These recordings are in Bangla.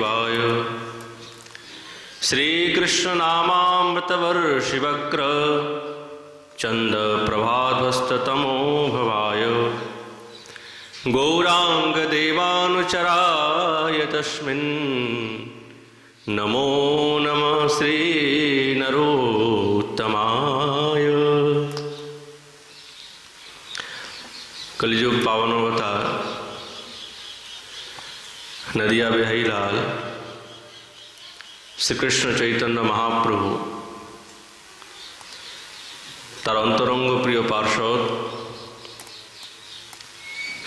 देवाय श्रीकृष्णनामामृतवर्षिवक्र चन्द्रप्रभाध्वस्ततमो भवाय गौराङ्गदेवानुचराय तस्मिन् नमो नमः श्रीनरोत्तमाय। कलियुग पावनवतार नदिया बिहारी लाल শ্রীকৃষ্ণ চৈতন্য মহাপ্রভু তার অন্তরঙ্গ প্রিয় পার্ষদ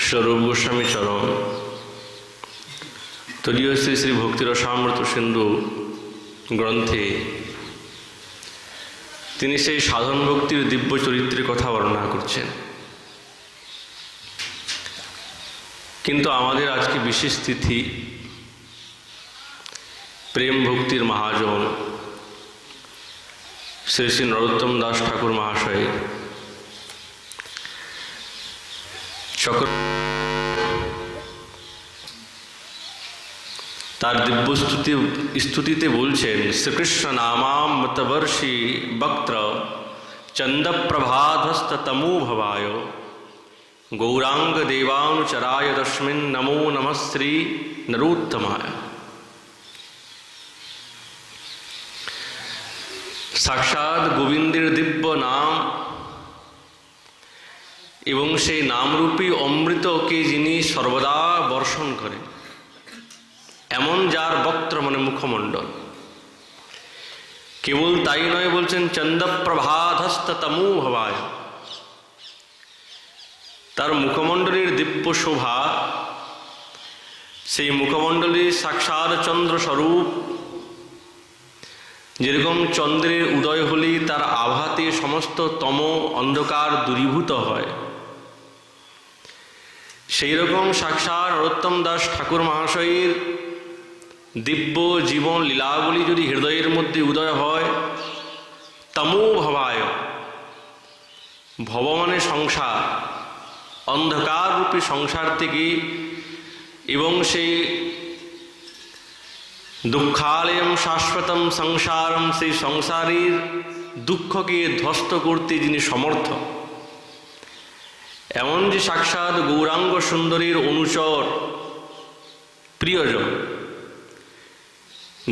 স্বরূপ গোস্বামী চরণ তদীয় শ্রী শ্রী ভক্তিরসামৃত সিন্ধু গ্রন্থে তিনি সেই সাধন ভক্তির দিব্য চরিত্রের কথা বর্ণনা করছেন। কিন্তু আমাদের আজকে বিশেষ তিথি প্রেম ভক্তির মহাজন শ্রী শ্রী নরোত্তম দাস ঠাকুর মহাশয় তার দিব্য স্তুতিতে বলছেন, শ্রীকৃষ্ণ নামামৃতবর্ষি বক্ত্র চন্দপ্রভাধ্বস্ততমো ভবায় গৌরাঙ্গ দেবানুচরায় তস্মিন নমো নমঃ শ্রী নরোত্তমায়। সাক্ষাৎ গোবিন্দের দিব্য নাম এবং সেই নামরূপী অমৃতকে যিনি সর্বদা বর্ষণ করেন, এমন যার বক্ত্র মানে মুখমণ্ডল। কেবল তাই নয়, বলছেন চন্দ্রপ্রভাধ্বস্ততমো ভবায়, তার মুখমণ্ডলীর দিব্য শোভা, সেই মুখমণ্ডলীর সাক্ষাৎ চন্দ্রস্বরূপ। যেরকম চন্দ্রের উদয় হলেই তার আভাতে সমস্ত তম অন্ধকার দূরীভূত হয়, সেই রকম সাক্ষাৎ নরোত্তম দাস ঠাকুর মহাশয়ের দিব্য জীবন লীলাবলী যদি হৃদয়ের মধ্যে উদয় হয়, তমো ভবায়, ভব মানে সংসার, অন্ধকার রূপী সংসার থেকে এবং সেই দুঃখালয়ম শাশ্বতম সংসারম, সেই সংসারের দুঃখকে ধ্বস্ত করতে যিনি সমর্থ, এমন যে সাক্ষাৎ গৌরাঙ্গ সুন্দরীর অনুচর প্রিয়জন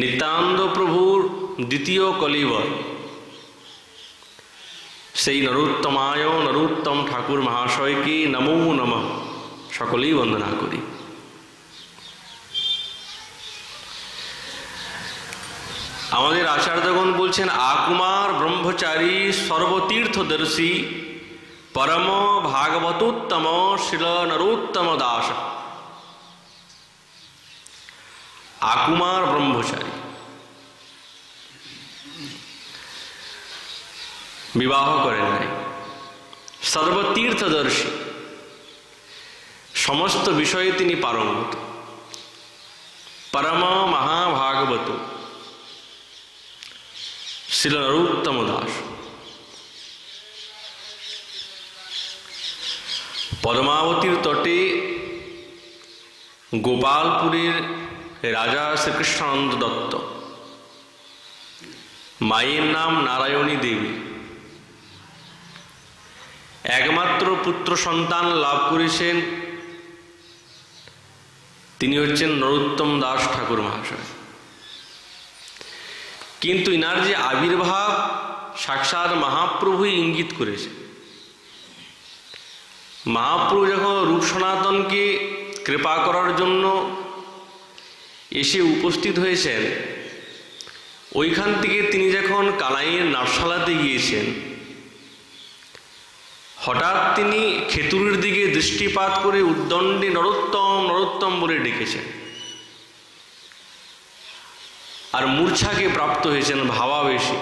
নিত্যানন্দ প্রভুর দ্বিতীয় কলিবর, সেই নরোত্তমায় নরোত্তম ঠাকুর মহাশয়কে নমো নমঃ সকলেই বন্দনা করি। আমাদের আচার্যগণ বলছেন, আকুমার ব্রহ্মচারী সর্বতীর্থদর্শী পরম ভাগবতোত্তম শিল নরোত্তম দাস। আকুমার ব্রহ্মচারী, বিবাহ করেন নাই, সর্বতীর্থদর্শী, সমস্ত বিষয়ে তিনি পারঙ্গত, পরম মহাভাগবত শিল নরোত্তম দাস। পদ্মাবতীর তটে গোপালপুরের রাজা শ্রীকৃষ্ণানন্দ দত্ত, মায়ের নাম নারায়ণী দেবী, একমাত্র পুত্র সন্তান লাভ করেছেন, তিনি হচ্ছেন নরোত্তম দাস ঠাকুর মহাশয়। কিন্তু ইনার যে আবির্ভাব সাক্ষাৎ মহাপ্রভুই ইঙ্গিত করেছে। মহাপ্রভু যখন রূপ সনাতনকে কৃপা করার জন্য এসে উপস্থিত হয়েছেন, ওইখান থেকে তিনি যখন কানাইয়ের নাটশালাতে গিয়েছেন, হঠাৎ তিনি খেতুরির দিকে দৃষ্টিপাত করে উদ্দণ্ডে নরোত্তম নরোত্তম বলে ডেকেছেন, আর মূর্ছাকে প্রাপ্ত হয়েছেন ভাবাবেশে।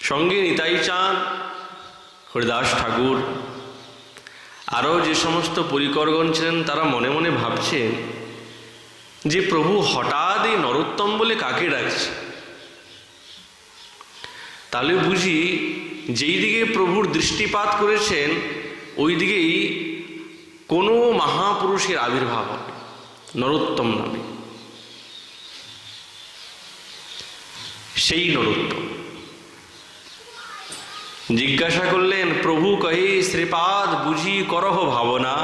সঙ্গে নিতাই চাঁদ, হরিদাস ঠাকুর, আরও যে সমস্ত পরিকরগণ ছিলেন, তারা মনে মনে ভাবছেন যে প্রভু হঠাৎ এই নরোত্তম বলে কাকে ডাকছে। তাহলে বুঝি যেই দিকে প্রভুর দৃষ্টিপাত করেছেন ওই দিকেই কোনো মহাপুরুষের আবির্ভাব হবে নরোত্তম নামে। সেই নরোত্তম। জিজ্ঞাসা করলেন, প্রভু কহে শ্রীপাদ বুঝি করহ ভাবনা,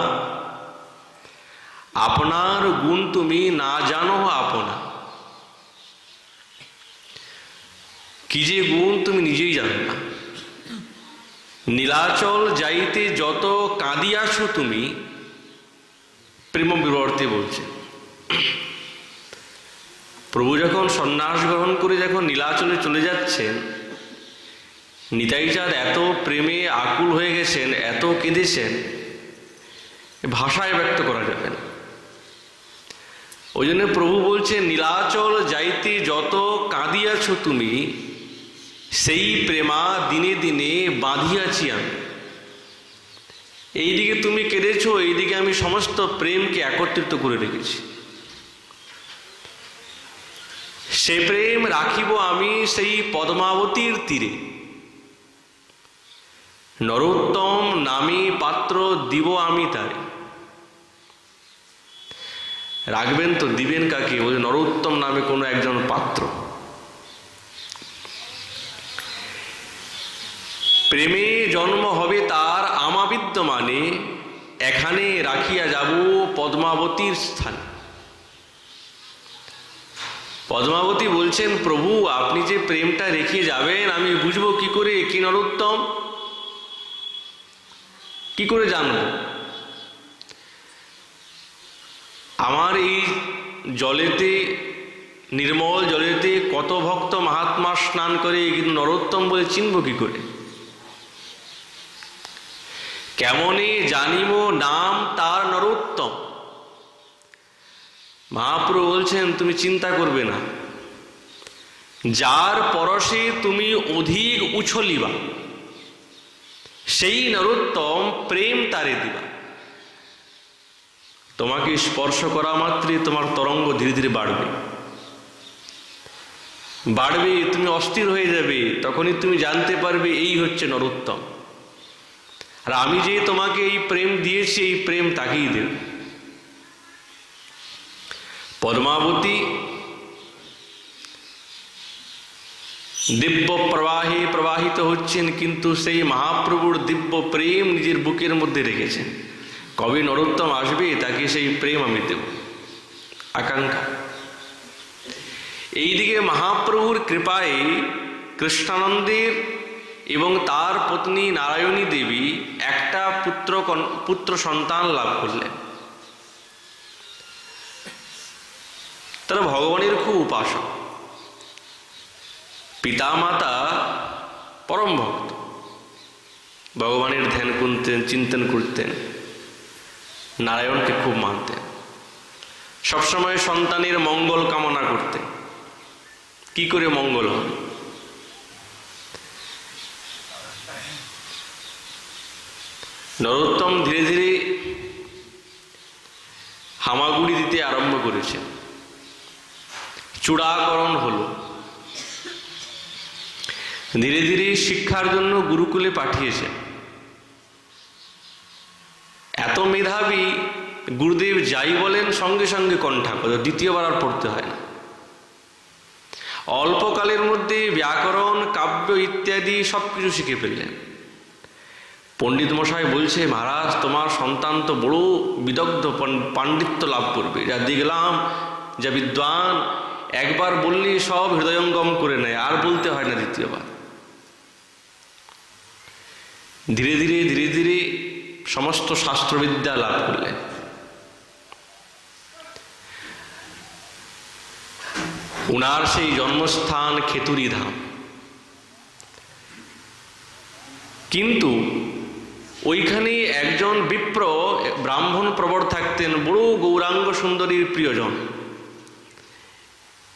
আপনার গুণ তুমি না জানো আপনা। কি যে গুণ তুমি নিজেই জানো না। নীলাচল যাইতে যত কাঁদিয়াছ তুমি, প্রেম বিবর্তে বলছে। প্রভু যখন সন্ন্যাস গ্রহণ করে যখন নীলাচলে চলে যাচ্ছেন, নিতাইচাঁদ এত প্রেমে আকুল হয়ে গেছেন, এত কেঁদেছেন, ভাষায় ব্যক্ত করা যাবে না। ওই জন্য প্রভু বলছেন, নীলাচল যাইতে যত কাঁদিয়াছ তুমি, সেই প্রেমা দিনে দিনে বাঁধিয়াছি আমি। এইদিকে তুমি কেঁদেছ, এইদিকে আমি সমস্ত প্রেমকে একত্রিত করে রেখেছি। সে প্রেম রাখিব আমি সেই পদ্মাবতীর তীরে, নরোত্তম নামে পাত্র দিব আমি তারে। রাখবেন তো, দিবেন কাকে? বলে নরোত্তম নামে কোনো একজন পাত্র। প্রেমে জন্ম হবে তার আমাবিদ্যমানে, এখানে রাখিয়া যাব পদ্মাবতীর স্থানে। পদ্মাবতী বলছেন, প্রভু আপনি যে প্রেমটা রেখে যাবেন, আমি বুঝবো কি করে কি নরোত্তম? কি করে জানব? আমার এই জলেতে, নির্মল জলেতে কত ভক্ত মহাত্মা স্নান করে, কিন্তু নরোত্তম বলে চিনব কি করে? কেমনে জানিব নাম তার নরোত্তম? মহাপ্রভু বলছেন, তুমি চিন্তা করবে না। যার পরশে তুমি অধিক উছলিবা, সেই নরোত্তম প্রেম তারে দিবা। তোমাকে স্পর্শ করা মাত্রই তোমার তরঙ্গ ধীরে ধীরে বাড়বে, বাড়বে, তুমি অস্থির হয়ে যাবে। তখনই তুমি জানতে পারবে এই হচ্ছে নরোত্তম। আর আমি যে তোমাকে এই প্রেম দিয়েছি, এই প্রেম তাকেই দেব। পদ্মাবতী দিব্য প্রবাহে প্রবাহিত হচ্ছেন, কিন্তু সেই মহাপ্রভুর দিব্য প্রেম নিজের বুকের মধ্যে রেখেছেন। কবে নরোত্তম আসবে, তাকে সেই প্রেম আমি দেব, আকাঙ্ক্ষা। এইদিকে মহাপ্রভুর কৃপায় কৃষ্ণানন্দের এবং তার পত্নী নারায়ণী দেবী একটা পুত্র সন্তান লাভ করলেন। তারা ভগবানের খুব উপাসক, পিতামাতা পরম ভক্ত, ভগবানের ধ্যান করতেন, চিন্তন করতেন, নারায়ণকে খুব মানতেন, সবসময় সন্তানের মঙ্গল কামনা করতেন। কি করে মঙ্গল হবে? নরোত্তম ধীরে ধীরে হামাগুড়ি দিতে আরম্ভ করেছেন, চূড়াকরণ হলো। ধীরে ধীরে শিক্ষার জন্য গুরুকুলে পাঠিয়েছেন। এত মেধাবী, গুরুদেব যাই বলেন সঙ্গে সঙ্গে কণ্ঠাকর, দ্বিতীয়বার আর পড়তে হয় না। অল্পকালের মধ্যে ব্যাকরণ, কাব্য ইত্যাদি সবকিছু শিখে ফেললেন। পণ্ডিত মশাই বলছে, মহারাজ তোমার সন্তান তো বড় বিদগ্ধ, পাণ্ডিত্য লাভ করবে, যা দেখলাম, যা বিদ্বান, একবার বললে সব হৃদয়ঙ্গম করে নেয়, আর বলতে হয় না দ্বিতীয়বার। ধীরে ধীরে ধীরে ধীরে সমস্ত শাস্ত্রবিদ্যা লাভ করলেন। উনার সেই জন্মস্থান খেতুরি ধাম। কিন্তু ওইখানে একজন বিপ্র ব্রাহ্মণ প্রবর থাকতেন, বড় গৌরাঙ্গ সুন্দরীর প্রিয়জন,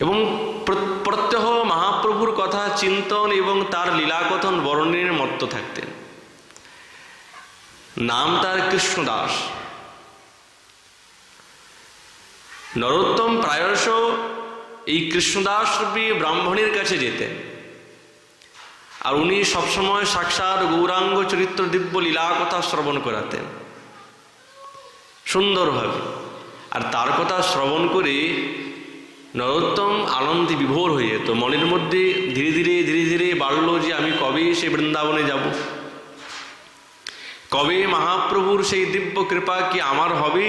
এবং প্রত্যহ মহাপ্রভুর কথা চিন্তন এবং তার লীলাকথন বর্ণনের মত্ত থাকতেন। নাম তার কৃষ্ণদাস। নরোত্তম প্রায়শ এই কৃষ্ণদাস রূপী ব্রাহ্মণের কাছে যেতেন, আর উনি সবসময় সাক্ষাৎ গৌরাঙ্গ চরিত্র দিব্য লীলা কথা শ্রবণ করাতেন সুন্দরভাবে। আর তার কথা শ্রবণ করে নরোত্তম আনন্দে বিভোর হয়ে যেত। মনের মধ্যে ধীরে ধীরে ধীরে ধীরে বাড়ল যে আমি কবে সে বৃন্দাবনে যাব, কবে মহাপ্রভুর সেই দিব্য কৃপা কি আমার হবে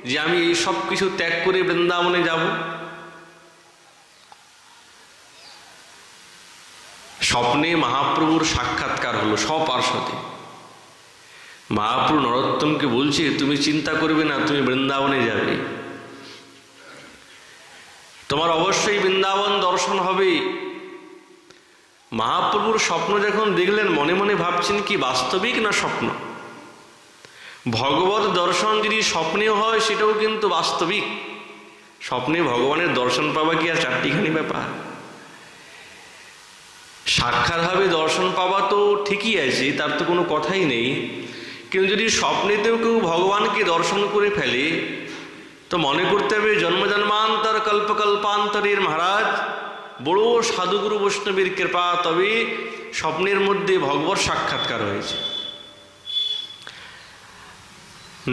যে আমি এই সব কিছু ত্যাগ করে বৃন্দাবনে যাব। স্বপ্নে মহাপ্রভুর সাক্ষাৎকার হলো সপার্শ্বদে। মহাপ্রভু নরোত্তমকে বলছে, তুমি চিন্তা করবে না, তুমি বৃন্দাবনে যাবে, তোমার অবশ্যই বৃন্দাবন দর্শন হবে। মহাপ্রভুর স্বপ্ন যখন দেখলেন মনে মনে ভাবছেন কি বাস্তবিক না স্বপ্ন। ভগবত দর্শন যদি স্বপ্নেও হয় সেটাও কিন্তু বাস্তবিক। স্বপ্নে ভগবানের দর্শন পাওয়া কি আর চারটিখানি ব্যাপার? সাক্ষাৎভাবে দর্শন পাওয়া তো ঠিকই আছে, তার তো কোনো কথাই নেই। কিন্তু যদি স্বপ্নেতেও কেউ ভগবানকে দর্শন করে ফেলে তো মনে করতে হবে জন্মজন্মান্তর কল্পকল্পান্তরের মহারাজ বড় সাধুগুরু বৈষ্ণবের কৃপা, তবে স্বপ্নের মধ্যে ভগবত সাক্ষাৎকার হয়েছে।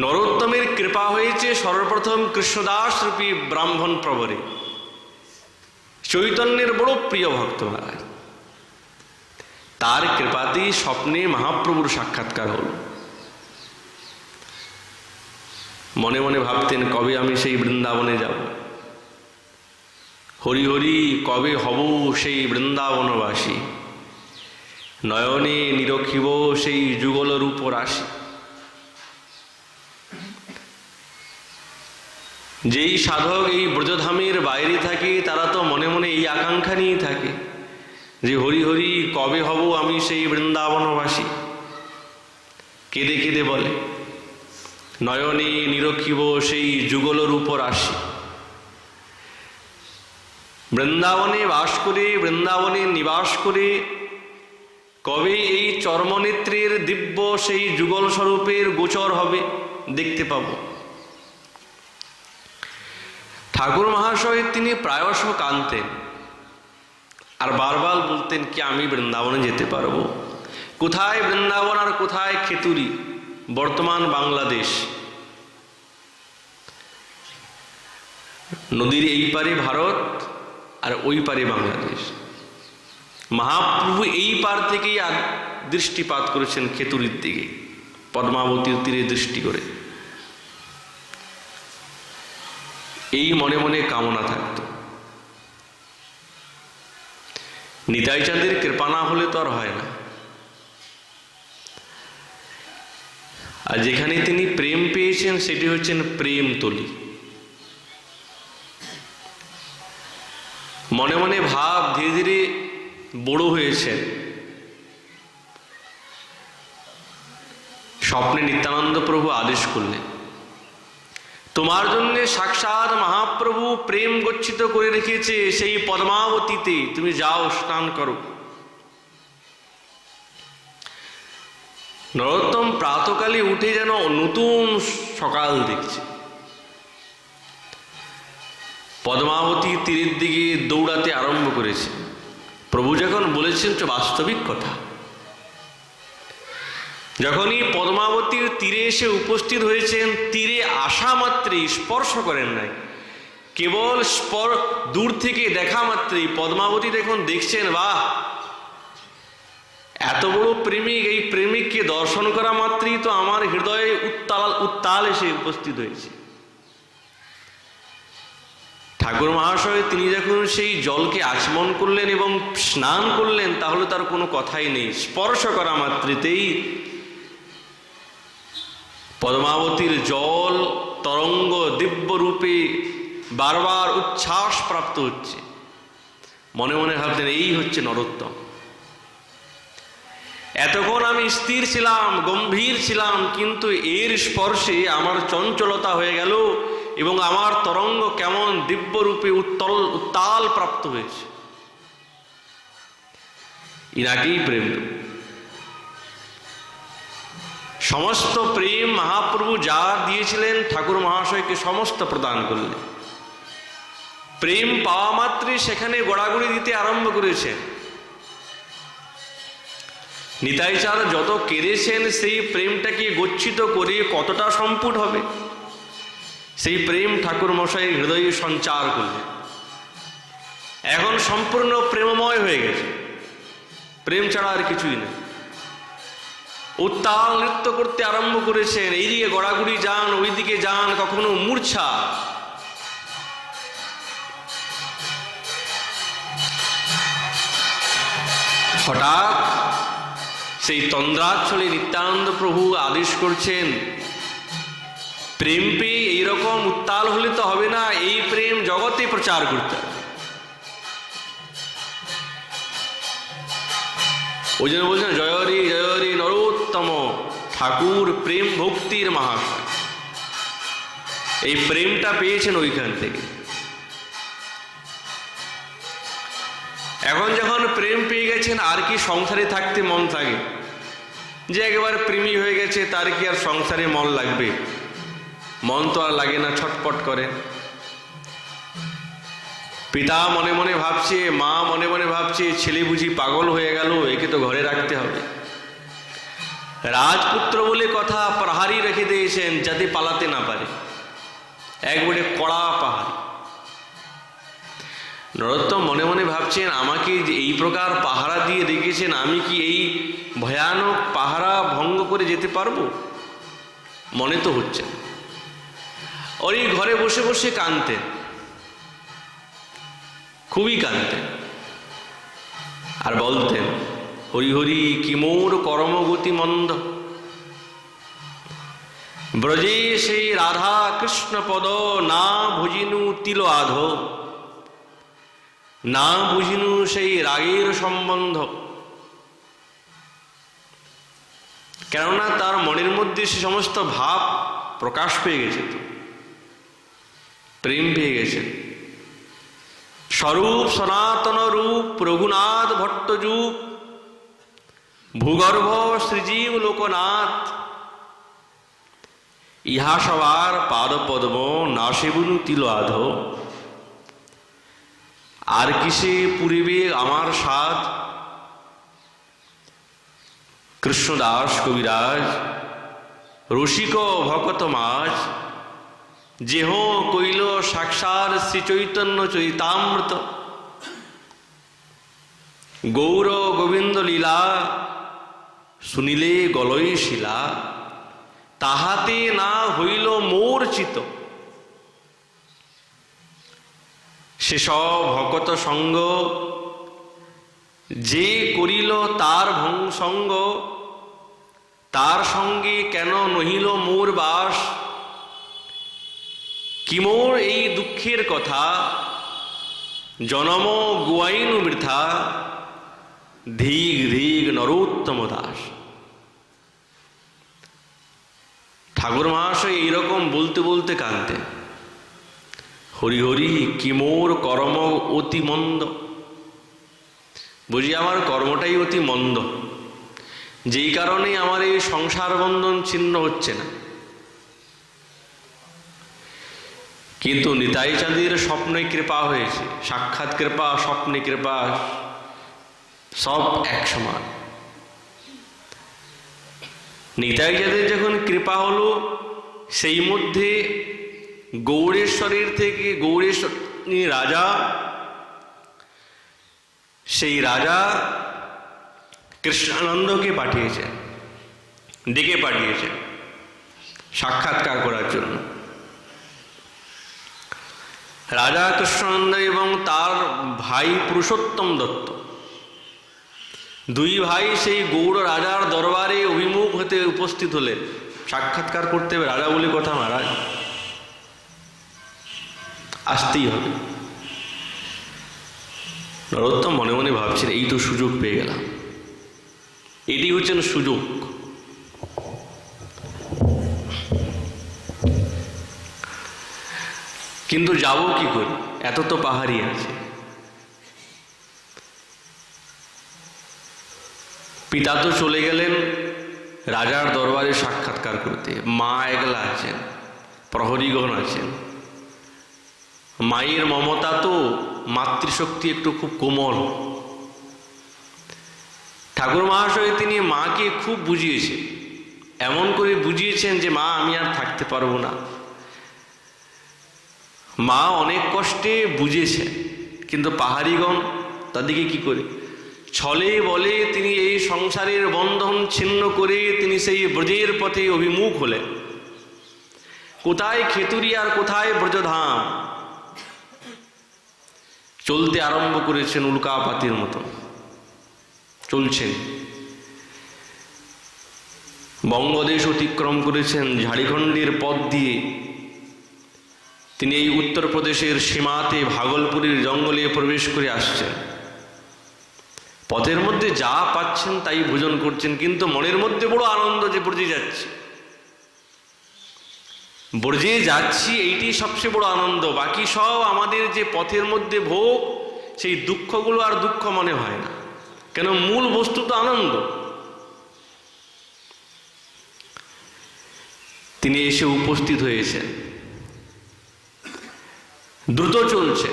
নরোত্তমের কৃপা হয়েছে সর্বপ্রথম কৃষ্ণদাস রূপী ব্রাহ্মণ প্রবরে, চৈতন্যের বড় প্রিয় ভক্ত মহারাজ। তার কৃপাতেই স্বপ্নে মহাপ্রভুর সাক্ষাৎকার হল। মনে মনে ভাবতেন কবে আমি সেই বৃন্দাবনে যাব, হরি হরি কবে হব সেই বৃন্দাবনবাসী, নয়নে নিরখিব সেই যুগল রূপ রাশি। যেই সাধক এই ব্রজধামের বাইরে থাকে তারা তো মনে মনে এই আকাঙ্ক্ষা নিয়েই থাকে যে হরি হরি কবে হব আমি সেই বৃন্দাবনবাসী। কেঁদে কেঁদে বলে, নয়নে নিরখিব সেই যুগল রূপ রাশি। বৃন্দাবনে বাস করে, বৃন্দাবনে নিবাস করে কবে এই চর্মনেত্রের দিব্য সেই যুগল স্বরূপের গোচর হবে, দেখতে পাব। ঠাকুর মহাশয় তিনি প্রায়শ কাঁদতেন আর বারবার বলতেন কি আমি বৃন্দাবনে যেতে পারবো। কোথায় বৃন্দাবন আর কোথায় খেতুরি, বর্তমান বাংলাদেশ। নদীর এই পারে ভারত আর ওই পারে বাংলাদেশ। মহাপ্রভু এই পার থেকেই দৃষ্টিপাত করেছেন খেতুরির দিকে, পদ্মাবতীর তীরে দৃষ্টি করে। এই মনে মনে কামনা থাকত। নিতাই চাঁদের কৃপা না হলে তো আর হয় না। আর যেখানে তিনি প্রেম পেয়েছেন সেটি হচ্ছেন প্রেমতলী। মনে মনে ভাব ধীরে ধীরে বড় হয়েছেন। স্বপ্নে নিত্যানন্দ প্রভু আদেশ করলেন, তোমার জন্য সাক্ষাৎ মহাপ্রভু প্রেম গচ্ছিত করে রেখেছে সেই পদ্মাবতীতে, তুমি যাও স্নান করো। নরোত্তম প্রাতকালে উঠে যেন নতুন সকাল দেখছে। পদ্মাবতী তীরের দিকে দৌড়াতে আরম্ভ করেছে। প্রভু যখন বলেছেন তো বাস্তবিক কথা। যখনই পদ্মাবতীর তীরে এসে উপস্থিত হয়েছেন, তীরে আসা মাত্রই স্পর্শ করেন নাই, কেবল দূর থেকে দেখা মাত্রই পদ্মাবতী দেখুন দেখছেন, বাহ এত বড় প্রেমিক, এই প্রেমিককে দর্শন করা মাত্রই তো আমার হৃদয়ে উত্তাল এসে উপস্থিত হয়েছে। ঠাকুর মহাশয় তিনি যখন সেই জলকে আচমন করলেন এবং স্নান করলেন, তাহলে তার কোনো কথাই নেই। স্পর্শ করা মাত্রতেই পদ্মাবতীর জল তরঙ্গ দিব্য রূপে বারবার উচ্ছ্বাস প্রাপ্ত হচ্ছে। মনে মনে ভাবতেন এই হচ্ছে নরোত্তম। এতক্ষণ আমি স্থির ছিলাম, গম্ভীর ছিলাম, কিন্তু এর স্পর্শে আমার চঞ্চলতা হয়ে গেল এবং আমার তরঙ্গ কেমন দিব্য রূপে উত্তাল প্রাপ্ত হয়েছে। ইনাকেই প্রেম। সমস্ত প্রেম মহাপ্রভু যা দিয়েছিলেন ঠাকুর মহাশয়কে সমস্ত প্রদান করলেন। প্রেম পাওয়া মাত্রই সেখানে গড়াগড়ি দিতে আরম্ভ করেছেন। নিতাই চাঁদ যত কেঁদেছেন সেই প্রেমটাকে গচ্ছিত করে কতটা সম্পুট হবে, সেই প্রেম ঠাকুর মশাই হৃদয়ে সঞ্চার করলেন। এখন সম্পূর্ণ প্রেমময় হয়ে গেছে, প্রেম ছাড়া আর কিছুই নেই। উত্তাল নৃত্য করতে আরম্ভ করেছেন, এইদিকে গড়াগড়ি যান, ওইদিকে যান, কখনো মূর্ছা। হঠাৎ সেই তন্দ্রাচ্ছলে নিত্যানন্দ প্রভু আদেশ করছেন, প্রেম পেয়ে এইরকম উত্তাল হলে তো হবে না, এই প্রেম জগতে প্রচার করতে হবে। ওই জন্য বলছেন জয়রি জয়রি নরোত্তম ঠাকুর প্রেম ভক্তির মহাশয়। এই প্রেমটা পেয়েছেন ওইখান থেকে। এখন যখন প্রেম পেয়ে গেছেন, আর কি সংসারে থাকতে মন থাকে? যে একেবারে প্রেমী হয়ে গেছে তার কি আর সংসারে মন লাগবে? মন তো আর লাগে না, ছটপট করে। পিতা মনে মনে ভাবছে, মা মনে মনে ভাবছে, ছেলে বুঝি পাগল হয়ে গেল, একে তো ঘরে রাখতে হবে। রাজপুত্র বলে কথা, প্রহারী রেখে দিয়েছেন যাতে পালাতে না পারে, একবারে কড়া পাহাড়ি। নরোত্তম মনে মনে ভাবছেন, আমাকে যে এই প্রকার পাহারা দিয়ে রেখেছেন, আমি কি এই ভয়ানক পাহারা ভঙ্গ করে যেতে পারবো? মনে তো হচ্ছে। ওই ঘরে বসে বসে কাঁদতেন, খুবই কাঁদতেন, আর বলতেন, হরি হরি কি মোর কর্মগতি মন্দ, ব্রজে সেই রাধা কৃষ্ণ পদ না ভজিনু তিল আধ, না বুঝিনু সেই রাগের সম্বন্ধ। কেননা তার মনের মধ্যে সে সমস্ত ভাব প্রকাশ পেয়ে গেছে, তো প্রেম পেয়ে গেছে। স্বরূপ সনাতন রূপ রঘুনাথ ভট্টযুগ, ভূগর্ভ শ্রীজীব লোকনাথ, ইহা সবার পাদ পদ্ম না সেবনু তিল আধ, আর কিসে পুরিবে আমার সাধ। কৃষ্ণদাস কবিরাজ রসিক ভকত মাঝ, যেহ কইল সাক্ষাৎ শ্রী চৈতন্য চৈতামৃত, গৌর গোবিন্দ লীলা শুনিলে গলই শিলা, তাহাতে না হইল মোর চিত। সেসব ভকত সঙ্গ যে করিল তার সঙ্গ, তার সঙ্গে কেন নহিল মোর বাস। কি মোর এই দুঃখের কথা, জনম গুয়াইনু বৃথা, ধীগ ধীগ নরোত্তম দাস। ঠাকুর মহাশয় এইরকম বলতে বলতে কাঁদতেন, হরি হরি কি মোর কর্ম অতি মন্দ, বুঝি আমার কর্মটাই অতি মন্দ, যেই কারণে আমার এই সংসার বন্ধন ছিন্ন হচ্ছে না। কিন্তু নিতাই চাঁদের স্বপ্নে কৃপা হয়েছে, সাক্ষাৎ কৃপা, স্বপ্নে কৃপা, সব এক সমান। নিতাই চাঁদের যখন কৃপা হলো, সেই মধ্যে গৌড়েশ্বরের থেকে গৌড়েশ্বর রাজা, সেই রাজা কৃষ্ণানন্দকে পাঠিয়েছেন, ডেকে পাঠিয়েছেন সাক্ষাৎকার করার জন্য। রাজা কৃষ্ণানন্দ এবং তার ভাই পুরুষোত্তম দত্ত, দুই ভাই সেই গৌড় রাজার দরবারে অভিমুখ হতে উপস্থিত হলেন। সাক্ষাৎকার করতে হবে, রাজা বলে কথা, মহারাজ আসতেই হবে। নরোত্তম মনে মনে ভাবছেন, এই তো সুযোগ পেয়ে গেলাম, এটি হচ্ছেন সুযোগ। কিন্তু যাব কি করে, এত তো পাহাড়ি আছে। পিতা তো চলে গেলেন রাজার দরবারে সাক্ষাৎকার করতে, মা একলা আছেন, প্রহরীগণ আছেন। মায়ের মমতা তো, মাতৃশক্তি একটু খুব কোমল। ঠাকুর মহাশয় তিনি মাকে খুব বুঝিয়েছেন, এমন করে বুঝিয়েছেন যে মা আমি আর থাকতে পারবো না। মা অনেক কষ্টে বুঝেছেন, কিন্তু পাহাড়িগণ তাদেরকে কি করে ছলে বলে তিনি এই সংসারের বন্ধন ছিন্ন করে তিনি সেই ব্রজের পথে অভিমুখ হলেন। কোথায় খেতুরি আর কোথায় ব্রজধাম, চলতে আরম্ভ করেছেন উল্কাপাতির মতো চলছেন। বঙ্গদেশ অতিক্রম করেছেন, ঝাড়খণ্ডের পথ দিয়ে তিনি এই উত্তরপ্রদেশের সীমাতে ভাগলপুরের জঙ্গলে প্রবেশ করে আসছেন। পথের মধ্যে যা পাচ্ছেন তাই ভোজন করছেন, কিন্তু মনের মধ্যে বড় আনন্দ যে ব্রজে যাচ্ছি, ব্রজে যাচ্ছি, এইটি সবচেয়ে বড় আনন্দ। বাকি সব আমাদের যে পথের মধ্যে ভোগ, সেই দুঃখগুলো আর দুঃখ মনে হয় না, কেন মূল বস্তু তো আনন্দ। তিনি এসে উপস্থিত হয়েছেন, দ্রুত চলছে।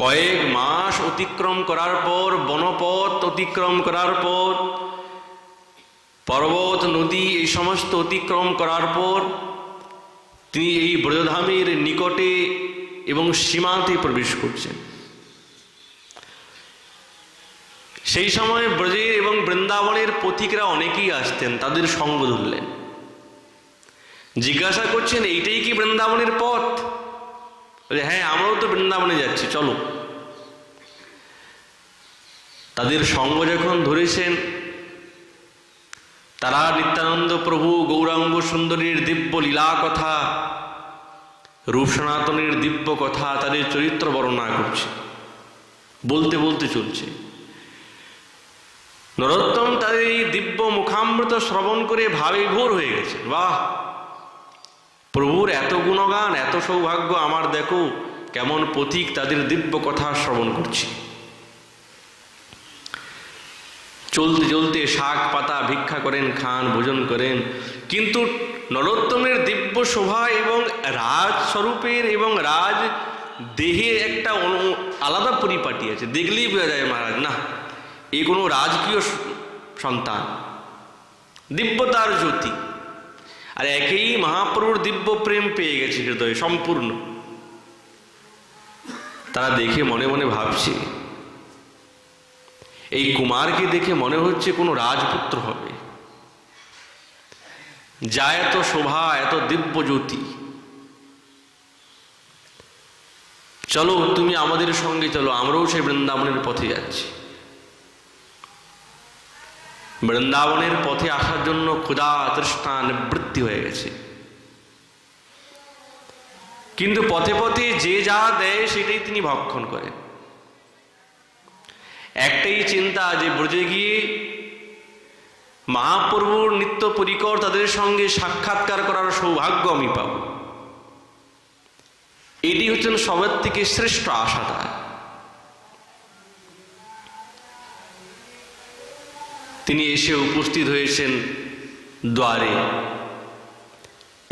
কয়েক মাস অতিক্রম করার পর, বনপথ অতিক্রম করার পর, পর্বত নদী এই সমস্ত অতিক্রম করার পর তিনি এই ব্রজধামের নিকটে এবং সীমাতে প্রবেশ করছেন। সেই সময় ব্রজের এবং বৃন্দাবনের পথিকরা অনেকেই আসতেন, তাদের সঙ্গ ধরলেন, জিজ্ঞাসা করছেন এইটাই কি বৃন্দাবনের পথ? হ্যাঁ, আমরাও তো বৃন্দাবনে যাচ্ছি, চলো। তাদের সঙ্গ যখন ধরেছেন, তারা নিত্যানন্দ প্রভু গৌরাঙ্গ সুন্দরীর দিব্য লীলা কথা, রূপ সনাতনের দিব্য কথা, তাদের চরিত্র বর্ণনা করছে, বলতে বলতে চলছে। নরোত্তম তাদের এই দিব্য মুখামৃত শ্রবণ করে ভাবে ভোর হয়ে গেছে, বাহ, প্রভুর এত গুণগান, এত সৌভাগ্য আমার, দেখো কেমন পথিক তাদের দিব্য কথা শ্রবণ করছে। চলতে চলতে শাক পাতা ভিক্ষা করেন, খান, ভোজন করেন, কিন্তু নরোত্তমের দিব্য শোভা এবং রাজ স্বরূপের এবং রাজ দেহের একটা আলাদা পরিপাটি আছে, দেখলেই বোঝা যায় মহারাজ না, এ কোনো রাজকীয় সন্তান, দিব্যতার জ্যোতি। আর একেই মহাপ্রভুর দিব্য প্রেম পেয়ে গেছে হৃদয়ে সম্পূর্ণ। তারা দেখে মনে মনে ভাবছে, এই কুমারকে দেখে মনে হচ্ছে কোনো রাজপুত্র হবে, যা এত শোভা, এত দিব্য জ্যোতি। চলো তুমি আমাদের সঙ্গে চলো, আমরাও সেই বৃন্দাবনের পথে যাচ্ছি। বৃন্দাবনের পথে আসার জন্য ক্ষুধা তৃষ্ণা নিবৃত্তি হয়ে গেছে, কিন্তু পথে পথে যে যা দেয় সেটাই তিনি ভক্ষণ করেন। একটাই চিন্তা যে ব্রজে গিয়ে মহাপ্রভুর নিত্য পরিকর তাদের সঙ্গে সাক্ষাৎকার করার সৌভাগ্য আমি পাব, এটি হচ্ছেন সবার থেকে শ্রেষ্ঠ আশাটা। তিনি এসে উপস্থিত হয়েছেন দ্বারে।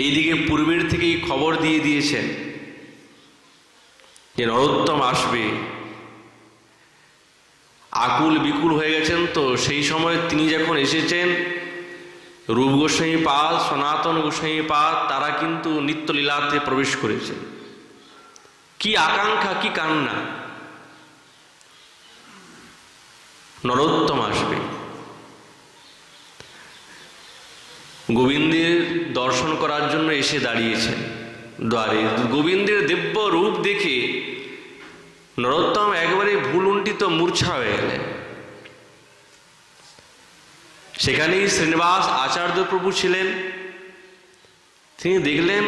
এইদিকে পূর্বের থেকেই খবর দিয়ে দিয়েছেন যে নরোত্তম আসবে। আকুল বিকুল হয়ে গেছেন, তো সেই সময় তিনি যখন এসেছেন, রূপ গোস্বামী পাদ, সনাতন গোস্বামী পাদ, তারা কিন্তু নিত্যলীলাতে প্রবেশ করেছেন। কি আকাঙ্ক্ষা, কি কান্না, নরোত্তম আসবে। গোবিন্দের দর্শন করার জন্য এসে দাঁড়িয়েছেন দ্বারে। গোবিন্দের দিব্য রূপ দেখে নরোত্তম একবারে ভুলুণ্ঠিত মূর্ছা হয়ে গেলেন। সেখানেই শ্রীনিবাস আচার্য প্রভু ছিলেন। তিনি দেখলেন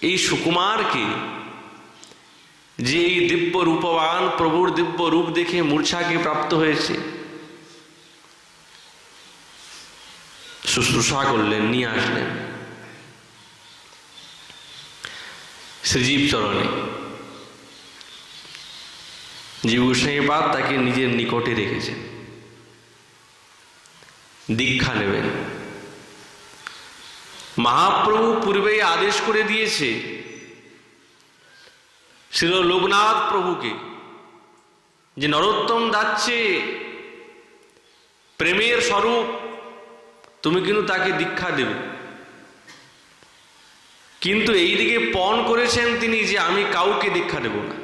এই সুকুমারকে, যে এই দিব্য রূপবান প্রভুর দিব্য রূপ দেখে মূর্ছাকে প্রাপ্ত হয়েছে, শুশ্রূষা করলেন, নিয়ে আসলেন শ্রীজীব চরণে। জীব গোস্বামী পাদ তাকে নিজের নিকটে রেখেছেন, দীক্ষা নেবেন। মহাপ্রভু পূর্বেই আদেশ করে দিয়েছে শ্রীল লোকনাথ প্রভুকে যে নরোত্তম যাচ্ছে, প্রেমের স্বরূপ, তুমি কিন্তু তাকে দীক্ষা দেবে। কিন্তু এই দিকে পণ করেছেন তিনি যে আমি কাউকে দীক্ষা দেব না।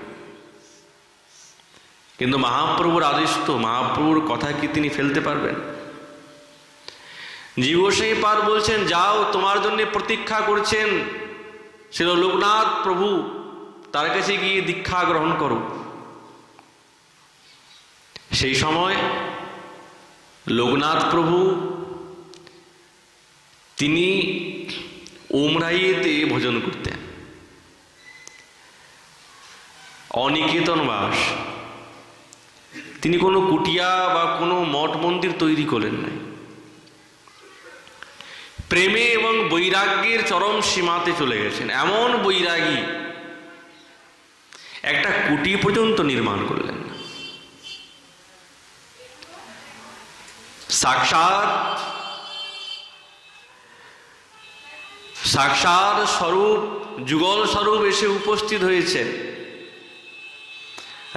কিন্তু মহাপ্রভুর আদেশ তো, মহাপ্রভুর কথা কি তিনি ফেলতে পারবেন? জীবসাই পাদ বলছেন, যাও, তোমার জন্য প্রতীক্ষা করছেন সে লোকনাথ প্রভু, তার কাছে গিয়ে দীক্ষা গ্রহণ করো। সেই সময় লোকনাথ প্রভু তিনি ওমরাইয়েতে ভোজন করতেন, অনিকেতন বাস। তিনি কোনো কুটিয়া বা কোনো মঠ মন্দির তৈরি করলেন নাই। প্রেমে এবং বৈরাগ্যের চরম সীমাতে চলে গেছেন। এমন বৈরাগী, একটা কুটি পর্যন্ত নির্মাণ করলেন না। সাক্ষাৎ স্বরূপ, যুগল স্বরূপ এসে উপস্থিত হয়েছেন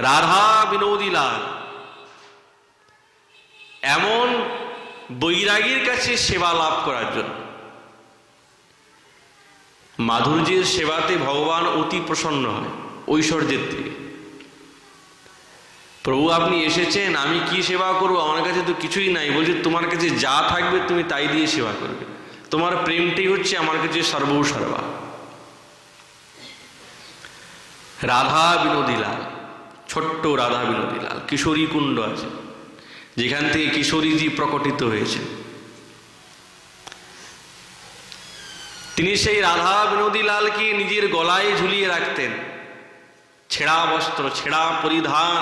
রাধা বিনোদী লাল। এমন বৈরাগীর কাছে সেবা লাভ করার জন্য। মাধুর্যের সেবাতে ভগবান অতি প্রসন্ন হয় ঐশ্বর্যের থেকে। প্রভু আপনি এসেছেন, আমি কি সেবা করবো? আমার কাছে তো কিছুই নাই। বলছে তোমার কাছে যা থাকবে তুমি তাই দিয়ে সেবা করবে। তোমার প্রেমটাই হচ্ছে আমার কাছে সর্বসর্বা। রাধা বিনোদী লাল, ছোট্ট রাধা বিনোদী লাল, কিশোরী কুণ্ড আছে যেখান থেকে কিশোরীজি প্রকটিত হয়েছে। তিনি সেই রাধা বিনোদী লালকে নিজের গলায় ঝুলিয়ে রাখতেন, ছেঁড়া বস্ত্র, ছেঁড়া পরিধান,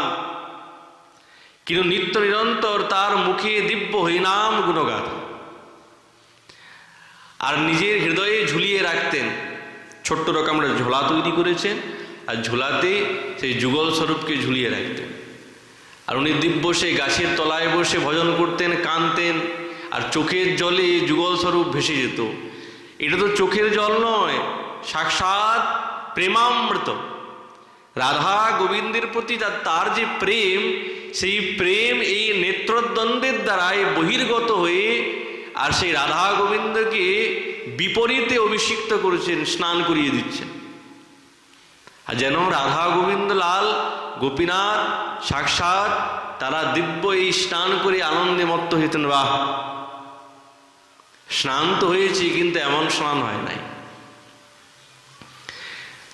কিন্তু নিত্য নিরন্তর তার মুখে দিব্য হরিনাম গুণগান। আর নিজের হৃদয়ে ঝুলিয়ে রাখতেন ছোট্ট রকম ঝোলা তৈরি করেছেন, আর ঝোলাতে সেই যুগল স্বরূপকে ঝুলিয়ে রাখতেন। আর উনি দিব্য সেই গাছের তলায় বসে ভজন করতেন, কাঁদতেন, আর চোখের জলে যুগল স্বরূপ ভেসে যেত। এটা তো চোখের জল নয়, সাক্ষাৎ প্রেমামৃত। রাধা গোবিন্দের প্রতি তার যে প্রেম, সেই প্রেম এই নেত্রদ্বন্দ্বের দ্বারাই বহির্গত হয়ে আর সেই রাধা গোবিন্দকে বিপরীতে অভিষিক্ত করেছেন, স্নান করিয়ে দিচ্ছেন। আর যেন রাধা গোবিন্দ লাল গোপীনাথ সাক্ষাৎ তারা দিব্য এই স্নান করে আনন্দে মত্ত হইতেন। বাহ, স্নান তো হয়েছে, কিন্তু এমন স্নান হয় নাই।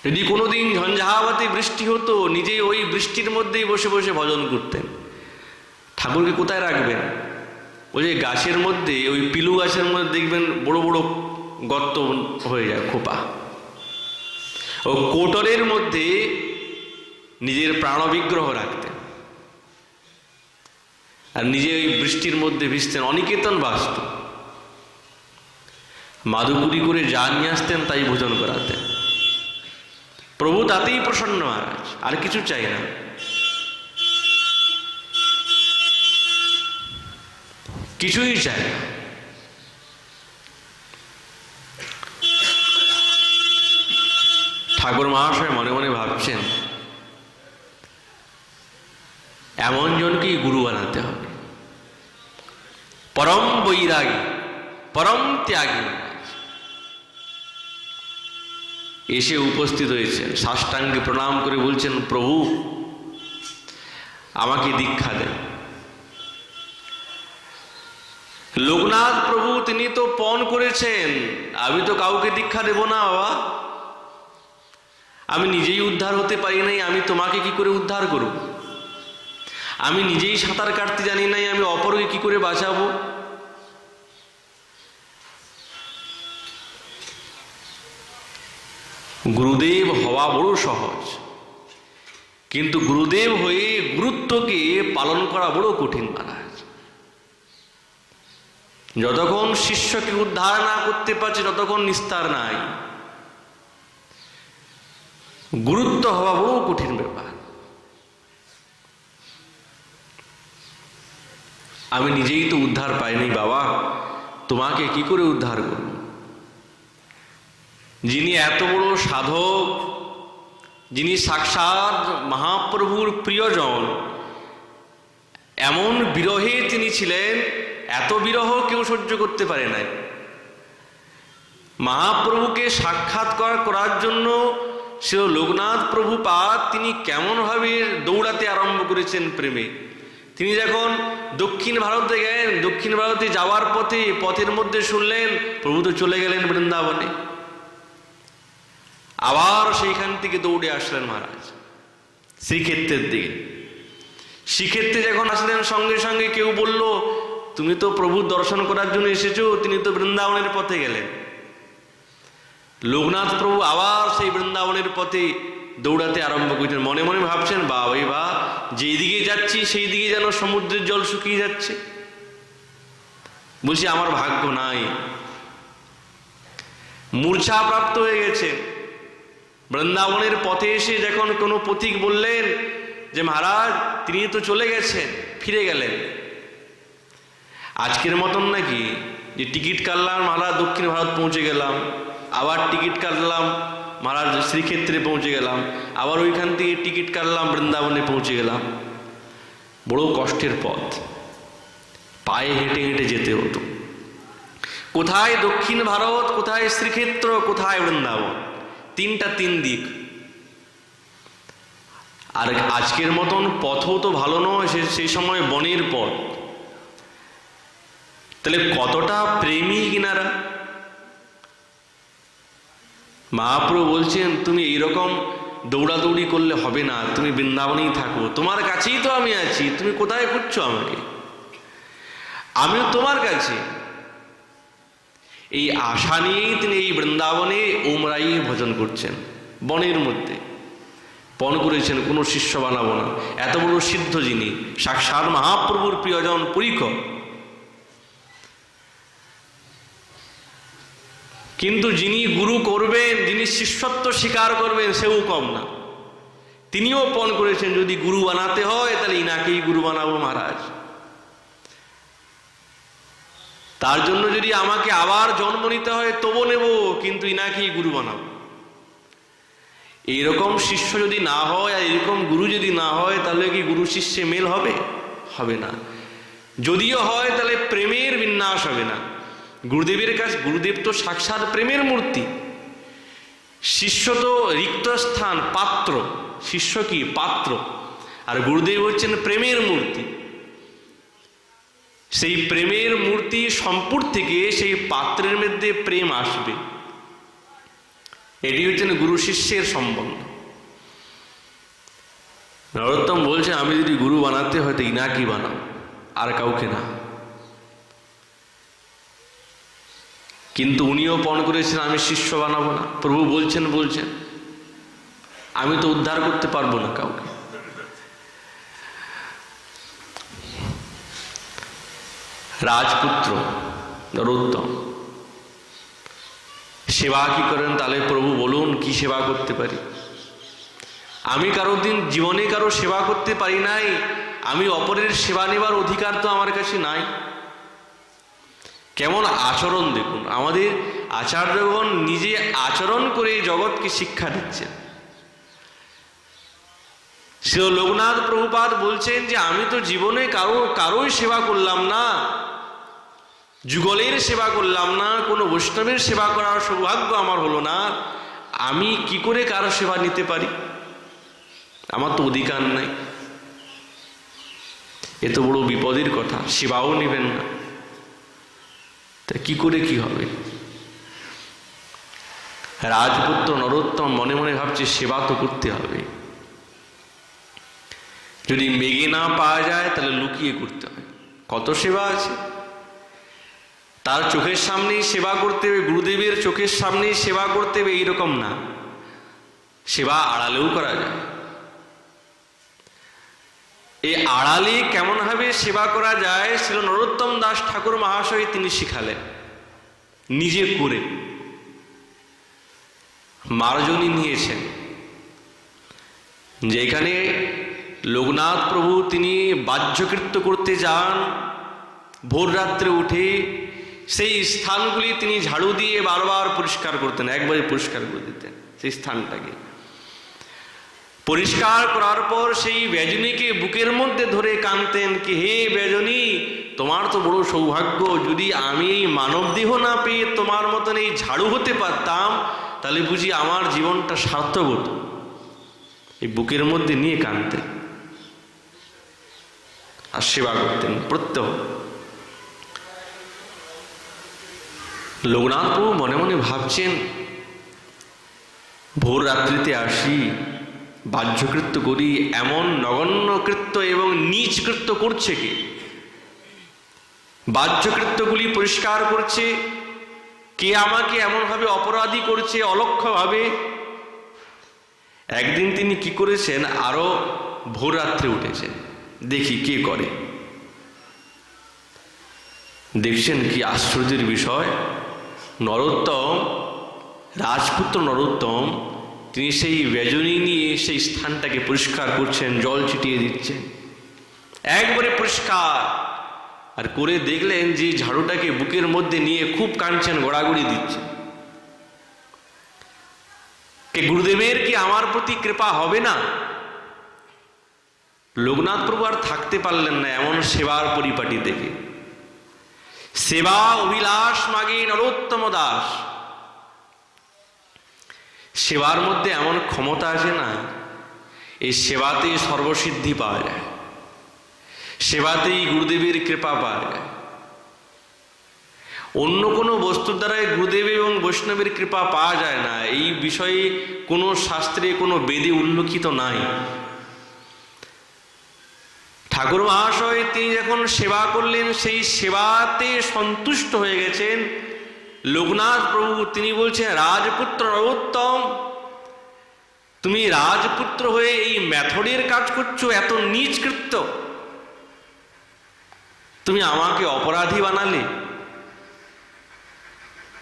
যদি কোনোদিন ঝঞ্ঝাবাতে বৃষ্টি হতো, নিজে ওই বৃষ্টির মধ্যেই বসে বসে ভজন করতেন। ঠাকুরকে কোথায় রাখবেন? ওই যে গাছের মধ্যে, ওই পিলু গাছের মধ্যে দেখবেন বড় বড় গর্ত হয়ে যায়, খোপা। ও কোটরের মধ্যে নিজের প্রাণবিগ্রহ রাখতেন, আর নিজে ওই বৃষ্টির মধ্যে ভিজতেন। অনিকেতন বাস্ত, মাধুপুরি করে যা নিয়ে আসতেন তাই ভোজন করাতেন। প্রভু তাতেই প্রসন্ন মহারাজ, আর কিছু চাই না। কিছুই চাই না। ঠাকুর মহাশয় মনে মনে ভাবছেন, এমন জনকেই গুরু বানাতে হবে, পরম বৈরাগী, পরম ত্যাগী। এসে উপস্থিত হয়েছেন, সাষ্টাঙ্গে প্রণাম করে বলছেন, প্রভু আমাকে দীক্ষা দেন। লোকনাথ প্রভু তিনি তো পণ করেছেন, আমি তো কাউকে দীক্ষা দেব না বাবা। আমি নিজেই উদ্ধার হতে পারি নাই, আমি তোমাকে কি করে উদ্ধার করব? আমি নিজেই সাঁতার কাটতে জানি নাই, আমি অপরকে কি করে বাঁচাবো? গুরুদেব হওয়া বড় সহজ, কিন্তু গুরুদেব হয়ে গুরুত্বকে পালন করা বড় কঠিন মহারাজ। যতক্ষণ শিষ্যকে উদ্ধার না করতে পারছে ততক্ষণ নিস্তার নাই। গুরুত্ব হওয়া বড় কঠিন ব্যাপার। আমি নিজেই তো উদ্ধার পাইনি বাবা, তোমাকে কি করে উদ্ধার করব? যিনি এত বড় সাধক, যিনি সাক্ষাৎ মহাপ্রভুর প্রিয়জন, এমন বিরহে তিনি ছিলেন, এত বিরহ কেউ সহ্য করতে পারে নাই। মহাপ্রভুকে সাক্ষাৎ করার জন্য সে লোকনাথ প্রভুপাদ তিনি কেমনভাবে দৌড়াতে আরম্ভ করেছেন প্রেমে। তিনি যখন দক্ষিণ ভারতে গেলেন, দক্ষিণ ভারতে যাওয়ার পথের মধ্যে শুনলেন প্রভু তো চলে গেলেন বৃন্দাবনে। আবার সেইখান থেকে দৌড়ে আসলেন মহারাজ শ্রীক্ষেত্রের দিকে। শ্রীক্ষেত্রে যখন আসলেন সঙ্গে সঙ্গে কেউ বলল তুমি তো প্রভু দর্শন করার জন্য এসেছো, তিনি তো বৃন্দাবনের পথে গেলেন। লোকনাথ প্রভু আবার সেই বৃন্দাবনের পথে দৌড়াতে আরম্ভ করেছেন। মনে মনে ভাবছেন বা যেই দিকে যাচ্ছি সেই দিকে যেন সমুদ্রের জল শুকিয়ে যাচ্ছে। বলছি আমার ভাগ্য নাই। মূর্ছা প্রাপ্ত হয়ে গেছে। বৃন্দাবনের পথে এসে যখন কোনো পথিক বললেন যে মহারাজ তিনি তো চলে গেছেন, ফিরে গেলেন। আজকের মতন নাকি যে টিকিট কাটলাম মহারাজ দক্ষিণ ভারত পৌঁছে গেলাম, আবার টিকিট কাটলাম মহারাজ শ্রীক্ষেত্রে পৌঁছে গেলাম, আবার ওইখান থেকে টিকিট কাটলাম বৃন্দাবনে পৌঁছে গেলাম। বড় কষ্টের পথ, পায়ে হেঁটে হেঁটে যেতে হতো। কোথায় দক্ষিণ ভারত, কোথায় শ্রীক্ষেত্র, কোথায় বৃন্দাবন, তিন দিক। আর আজকের মতন পথও তো ভালো নয়, সেই সময় বনের পথ। তাহলে কতটা প্রেমী কিনারা। মহাপ্রভু বলছেন তুমি এইরকম দৌড়াদৌড়ি করলে হবে না, তুমি বৃন্দাবনেই থাকো, তোমার কাছেই তো আমি আছি, তুমি কোথায় খুঁজছো আমাকে, আমিও তোমার কাছে। এই আশা নিয়েই তিনি এই বৃন্দাবনে ওমরাই ভজন করছেন। বনের মধ্যে পণ করেছেন কোনো শিষ্য বানাবো না, এত বড় সিদ্ধ যিনি, সাক্ষাৎ মহাপ্রভুর প্রিয়জন পরিকর। কিন্তু যিনি গুরু করবেন, যিনি শিষ্যত্ব স্বীকার করবেন সেও কম না। তিনিও পণ করেছেন যদি গুরু বানাতে হয় তাহলে ইনাকেই গুরু বানাবো মহারাজ। তার জন্য যদি আমাকে আবার জন্ম নিতে হয় তবু নেব, কিন্তু ইনাকেই গুরু বানাবো। এইরকম শিষ্য যদি না হয় আর এরকম গুরু যদি না হয় তাহলে কি গুরু শিষ্যে মেল হবে? হবে না। যদিও হয় তাহলে প্রেমের বিন্যাস হবে না। গুরুদেবের কাছে, গুরুদেব তো সাক্ষাৎ প্রেমের মূর্তি, শিষ্য তো রিক্ত স্থান, পাত্র। শিষ্য কি? পাত্র। আর গুরুদেব হচ্ছেন প্রেমের মূর্তি। সেই প্রেমের মূর্তি সম্পুর থেকে সেই পাত্রের মধ্যে প্রেম আসবে। এটি হচ্ছেন গুরু শিষ্যের সম্বন্ধ। নরোত্তম বলছে আমি যদি গুরু বানাতে হয় তো ইনাকি বানাও, আর কাউকে না। কিন্তু উনিও পণ করেছেন আমি শিষ্য বানাবো না। প্রভু বলছেন আমি তো উদ্ধার করতে পারবো না কাউকে। রাজপুত্র নরোত্তম সেবা কি করেন? তাহলে প্রভু বলুন কি সেবা করতে পারি? আমি কারো দিন জীবনে কারো সেবা করতে পারি নাই, আমি অপরের সেবা নেবার অধিকার তো আমার কাছে নাই। কেমন আচরণ দেখুন, আমাদের আচার্যগণ নিজে আচরণ করে জগৎকে শিক্ষা দিচ্ছেন। শ্রী লোকনাথ প্রভুপাদ বলছেন যে আমি তো জীবনে কারোই সেবা করলাম না, যুগলের সেবা করলাম না, কোনো বৈষ্ণবের সেবা করার সৌভাগ্য আমার হলো না। আমি কি করে কারো সেবা নিতে পারি? আমার তো অধিকার নাই। এ তো বড় বিপদের কথা। সেবাও নেবেন না, তা কি করে কি হবে? রাজপুত্র নরোত্তম মনে মনে ভাবছে সেবা তো করতে হবে। যদি মেঘে না পাওয়া যায় তাহলে লুকিয়ে করতে হবে। কত সেবা আছে, তার চোখের সামনেই সেবা করতে হবে, গুরুদেবের চোখের সামনেই সেবা করতে হবে, এইরকম না। সেবা আড়ালেও করা যায়। এই আড়ালে কেমন ভাবে সেবা করা যায় শ্রী নরোত্তম দাস ঠাকুর মহাশয় তিনি শিখালেন নিজে করে। মার্জনী নিয়েছেন, যেখানে লোকনাথ প্রভু তিনি বাহ্যকৃত্য করতে যান, ভোর রাত্রে উঠে সেই স্থানগুলি তিনি ঝাড়ু দিয়ে বারবার পরিষ্কার করতেন, একবারে পরিষ্কার করে দিতেন সেই স্থানটাকে। পরিষ্কার করার পর সেই বেজনীকে বুকের মধ্যে ধরে কাঁদতেন কি, হে বেজনী, তোমার তো বড় সৌভাগ্য, যদি আমি এই মানব দেহ না পেয়ে তোমার মতন এই ঝাড়ু হতে পারতাম তাহলে বুঝি আমার জীবনটা সার্থক হতো। এই বুকের মধ্যে নিয়ে কাঁদতেন আর সেবা করতেন প্রত্যহ। লোকনাথ প্রভু মনে মনে ভাবছেন, ভোর রাত্রিতে আসি, বাহ্যকৃত্য করি, এমন নগণ্য কৃত্য এবং নীচ কৃত্য করছে কে? বাহ্যকৃত্যগুলি পরিষ্কার করছে কে? আমাকে এমনভাবে অপরাধী করছে অলক্ষ্যভাবে। একদিন তিনি কি করেছেন, আরো ভোর রাত্রে উঠেছেন, দেখি কে করে। দেখছেন কি আশ্চর্যের বিষয়, নরোত্তম, রাজপুত্র নরোত্তম, তিনি সেই বেজনী নিয়ে সেই স্থানটাকে পরিষ্কার করছেন, জল ছিটিয়ে দিচ্ছেন, একবারে পরিষ্কার। আর করে দেখলেন যে ঝাড়ুটাকে বুকের মধ্যে নিয়ে খুব কাঁদছেন, গড়াগড়ি দিচ্ছেন। কে গুরুদেবের কি আমার প্রতি কৃপা হবে না? লোকনাথ প্রভু আর থাকতে পারলেন না এমন সেবার পরিপাটি দেখে। সেবা অভিলাষ মাগে নরোত্তম দাস। সেবার মধ্যে এমন ক্ষমতা আছে না, এই সেবাতে সর্বসিদ্ধি পাওয়া যায়, সেবাতেই গুরুদেবের কৃপা পাওয়া যায়। অন্য কোনো বস্তুর দ্বারাই গুরুদেব এবং বৈষ্ণবের কৃপা পাওয়া যায় না, এই বিষয়ে কোনো শাস্ত্রে কোনো বেদে উল্লেখিত নাই। ঠাকুর মহাশয় তিনি যখন সেবা করলেন, সেই সেবাতে সন্তুষ্ট হয়ে গেছেন। লোকনাথ প্রভু তিনি বলছেন, রাজপুত্র নরোত্তম, তুমি রাজপুত্র হয়ে এই মেথডের কাজ করছো, এত নীচ কৃত্য, তুমি আমাকে অপরাধী বানালে।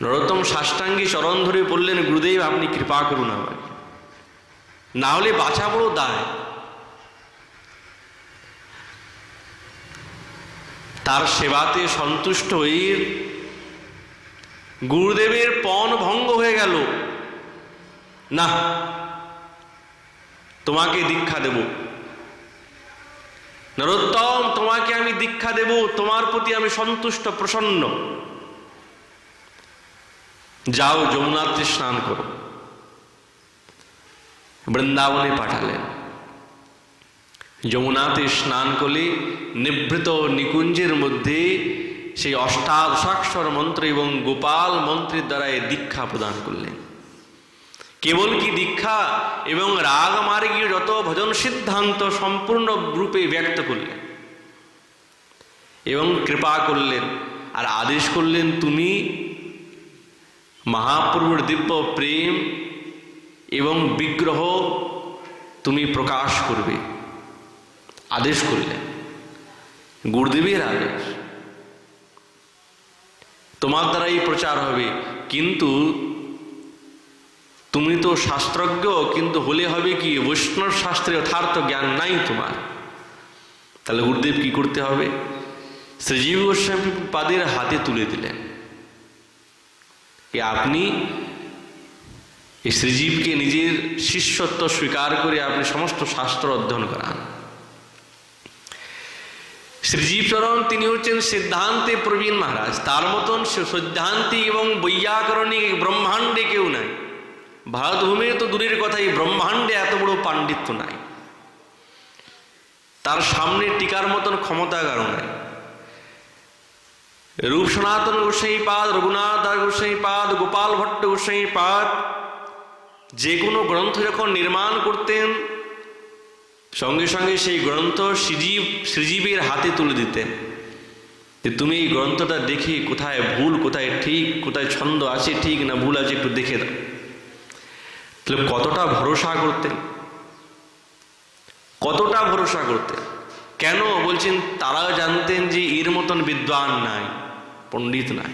নরোত্তম সাষ্টাঙ্গে চরণ ধরে বললেন, গুরুদেব আপনি কৃপা করুন আমাকে, না হলে বাঁচা বড় দায়। তার সেবাতে সন্তুষ্ট হয়ে গুরুদেবের পণ ভঙ্গ হয়ে গেল। না, তোমাকে দীক্ষা দেব নরোত্তম, তোমাকে আমি দীক্ষা দেব, তোমার প্রতি আমি সন্তুষ্ট প্রসন্ন। যাও যমুনাতে স্নান করো। বৃন্দাবনে পাঠালেন। যমুনাতে স্নান করলে নিভৃত নিকুঞ্জের মধ্যে সেই অষ্টাদশাক্ষর মন্ত্র এবং গোপাল মন্ত্রের দ্বারা দীক্ষা প্রদান করলেন। কেবল কি দীক্ষা, এবং রাগ মার্গীয় যত ভজন সিদ্ধান্ত সম্পূর্ণ রূপে ব্যক্ত করলেন এবং কৃপা করলেন। আর আদেশ করলেন, তুমি মহাপ্রভুর দিব্য প্রেম এবং বিগ্রহ তুমি প্রকাশ করবে। আদেশ করলেন, গুরুদেবের আদেশ, তোমার দ্বারাই প্রচার হবে। কিন্তু তুমি তো শাস্ত্রজ্ঞ, কিন্তু হলে হবে কি, বৈষ্ণব শাস্ত্রে যথার্থ জ্ঞান নাই তোমার। তাহলে গুরুদেব কি করতে হবে? শ্রীজীব গোস্বামী পাদের হাতে তুলে দিলেন, আপনি এই শ্রীজীবকে নিজের শিষ্যত্ব স্বীকার করে আপনি সমস্ত শাস্ত্র অধ্যয়ন করান। শ্রীজীব চরণ তিনি হচ্ছেন সিদ্ধান্তে প্রবীণ মহারাজ, তার মতন সিদ্ধান্তি এবং বৈয়াকরণিক ব্রহ্মাণ্ডে কেউ নাই। ভারতভূমির তো দূরের কথা, এই ব্রহ্মাণ্ডে এত বড় পাণ্ডিত্য নাই, তার সামনে টিকার মতন ক্ষমতা কারণ নাই। রূপ সনাতন গোসাইপাদ, রঘুনাথ দাস গোসাইপাদ, গোপাল ভট্ট গোসাইপাদ যে কোনো গ্রন্থ যখন নির্মাণ করতেন, সঙ্গে সঙ্গে সেই গ্রন্থ শ্রীজীবের হাতে তুলে দিতেন যে তুমি এই গ্রন্থটা দেখে কোথায় ভুল, কোথায় ঠিক, কোথায় ছন্দ আছে ঠিক না ভুল আছে একটু দেখে দাও। তাহলে কতটা ভরসা করতেন, কতটা ভরসা করতেন। কেন বলছেন? তারা জানতেন যে এর মতন বিদ্বান নাই, পণ্ডিত নাই।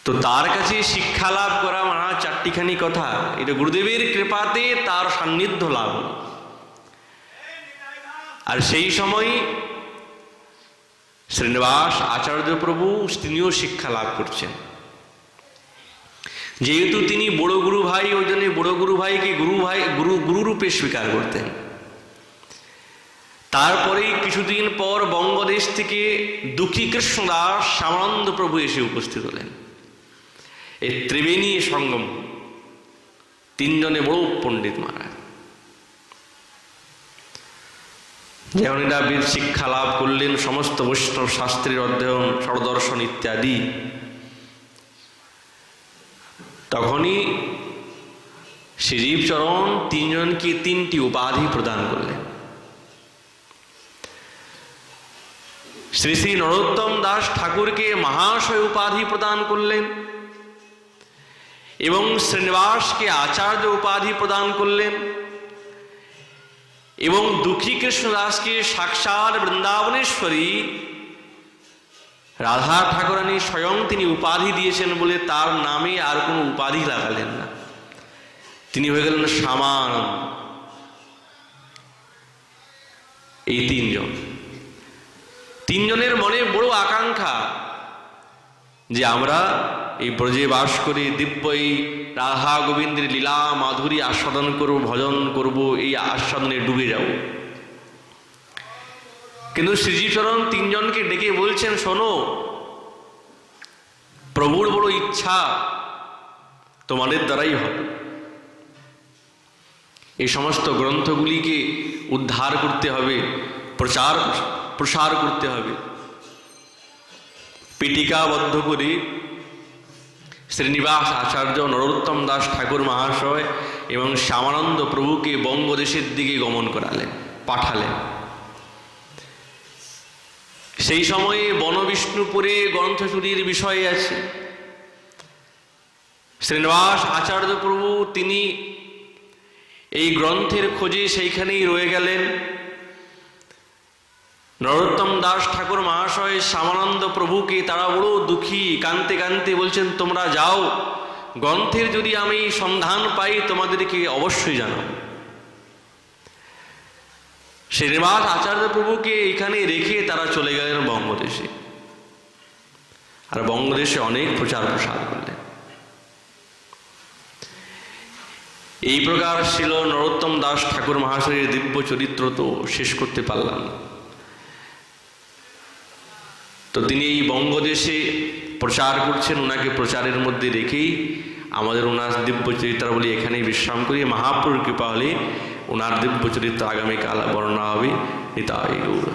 তো তার কাছে শিক্ষা লাভ করা মানে চারটিখানি কথা, এটা গুরুদেবের কৃপাতে তার সান্নিধ্য লাভ। আর সেই সময় শ্রীনিবাস আচার্য প্রভু তিনিও শিক্ষা লাভ করছেন। যেহেতু তিনি বড় গুরু ভাই, ওই জন্য বড় গুরু ভাইকে গুরু রূপে স্বীকার করতেন। তারপরেই কিছুদিন পর বঙ্গদেশ থেকে দুঃখী কৃষ্ণদাস শ্যামানন্দ প্রভু এসে উপস্থিত হলেন। এই ত্রিবেণী সঙ্গম, তিনজনে বড় পণ্ডিত মহারাজ। যেমন এরা বেদ শিক্ষা লাভ করলেন, সমস্ত বৈষ্ণব শাস্ত্রের অধ্যয়ন, ষড়দর্শন ইত্যাদি, তখনই শ্রীজীবচরণ তিনজনকে তিনটি উপাধি প্রদান করলেন। শ্রী শ্রী নরোত্তম দাস ঠাকুরকে মহাশয় উপাধি প্রদান করলেন এবং শ্রীনিবাসকে আচার্য উপাধি প্রদান করলেন এবং দুঃখী কৃষ্ণ দাসকে সাক্ষাৎ বৃন্দাবনেশ্বরী রাধা ঠাকুরানী স্বয়ং তিনি উপাধি দিয়েছেন বলে তার নামে আর কোনো উপাধি লাগালেন না, তিনি হয়ে গেলেন শ্যামানন্দ। এই তিনজনের মনে বড় আকাঙ্ক্ষা যে আমরা এই ব্রজে বাস করে দিব্য এই রাধা গোবিন্দের লীলা মাধুরী আস্বাদন করব, ভজন করব, এই আস্বাদনে ডুবে যাব। কিন্তু শ্রীজীচরণ তিনজনকে ডেকে বলছেন, শোনো, প্রভুর বড় ইচ্ছা তোমাদের দ্বারাই হবে। এই সমস্ত গ্রন্থগুলিকে উদ্ধার করতে হবে, প্রসার করতে হবে। পিটিকাবদ্ধ করে শ্রীনিবাস আচার্য, নরোত্তম দাস ঠাকুর মহাশয় এবং শ্যামানন্দ প্রভুকে বঙ্গদেশের দিকে গমন করালেন, পাঠালেন। সেই সময়ে বনবিষ্ণুপুরে গ্রন্থ চুরির বিষয় আছে। শ্রীনিবাস আচার্য প্রভু তিনি এই গ্রন্থের খোঁজে সেইখানেই রয়ে গেলেন। নরোত্তম দাস ঠাকুর মহাশয় শ্যামানন্দ প্রভুকে তারা বড় দুঃখী, কাঁদতে কাঁদতে বলছেন, তোমরা যাও, গ্রন্থের যদি আমি সন্ধান পাই তোমাদেরকে অবশ্যই জানাবো। শ্রীনিবাস আচার্য প্রভুকে এখানে রেখে তারা চলে গেলেন বঙ্গদেশে, আর বঙ্গদেশে অনেক প্রচার প্রসার করলেন। এই প্রকার ছিল নরোত্তম দাস ঠাকুর মহাশয়ের দিব্য চরিত্র। তো শেষ করতে পারলাম না। তো তিনি এই বঙ্গদেশে প্রচার করছেন, ওনাকে প্রচারের মধ্যে রেখেই আমাদের ওনার দিব্য চরিত্রাবলী এখানেই বিশ্রাম করি। মহাপ্রভুর কৃপা হলে ওনার দিব্য চরিত্র আগামীকাল বর্ণনা হবে। নিতাই গৌর।